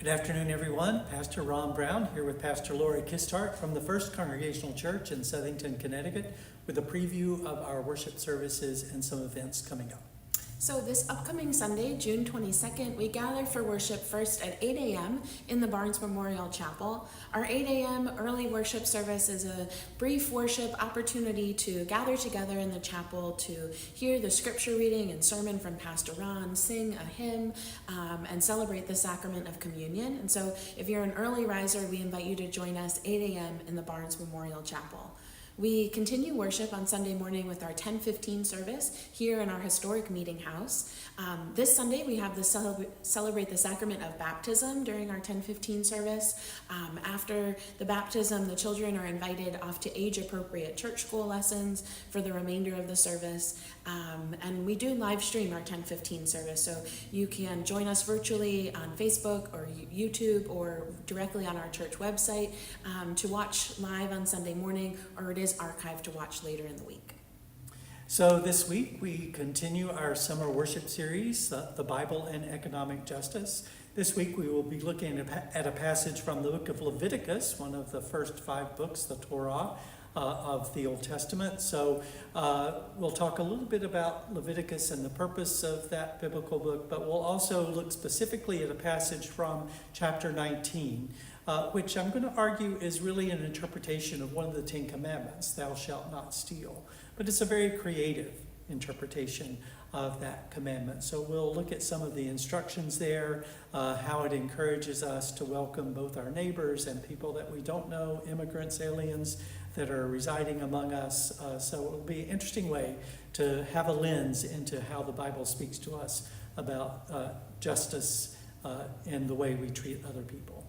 Good afternoon, everyone. Pastor Ron Brown here with Pastor Lori Kistart from the First Congregational Church in Southington, Connecticut, with a preview of our worship services and some events coming up. So this upcoming Sunday, June 22nd, we gather for worship first at 8 a.m. in the Barnes Memorial Chapel. Our 8 a.m. early worship service is a brief worship opportunity to gather together in the chapel to hear the scripture reading and sermon from Pastor Ron, sing a hymn, and celebrate the sacrament of communion. And so if you're an early riser, we invite you to join us 8 a.m. in the Barnes Memorial Chapel. We continue worship on Sunday morning with our 10:15 service here in our historic meeting house. This Sunday we have the celebrate the sacrament of baptism during our 10:15 service. After the baptism, the children are invited off to age-appropriate church school lessons for the remainder of the service. And we do live stream our 10:15 service, so you can join us virtually on Facebook or YouTube or directly on our church website to watch live on Sunday morning, or it is archived to watch later in the week. So this week we continue our summer worship series, The Bible and Economic Justice. This week we will be looking at a passage from the book of Leviticus, one of the first 5 books, the Torah, of the Old Testament. So we'll talk a little bit about Leviticus and the purpose of that biblical book, but we'll also look specifically at a passage from chapter 19, which I'm going to argue is really an interpretation of one of the 10 commandments, thou shalt not steal. But it's a very creative interpretation of that commandment. So we'll look at some of the instructions there, how it encourages us to welcome both our neighbors and people that we don't know, immigrants, aliens that are residing among us. So it'll be an interesting way to have a lens into how the Bible speaks to us about justice and the way we treat other people.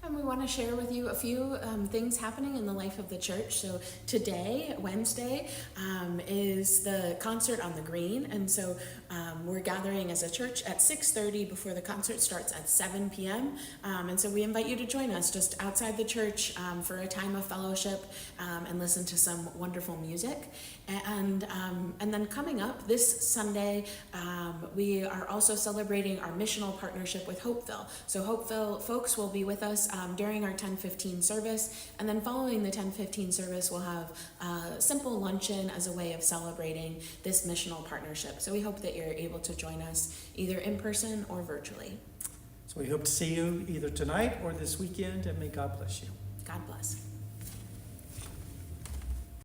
And we want to share with you a few things happening in the life of the church. So today, Wednesday, is the concert on the Green. And so we're gathering as a church at 6:30 before the concert starts at 7 p.m. And so we invite you to join us just outside the church for a time of fellowship and listen to some wonderful music. And then coming up this Sunday, we are also celebrating our missional partnership with Hopeville. So Hopeville folks will be with us during our 10:15 service, and then following the 10:15 service, we'll have a simple luncheon as a way of celebrating this missional partnership. So we hope that you're able to join us either in person or virtually. So we hope to see you either tonight or this weekend, and may God bless you. God bless.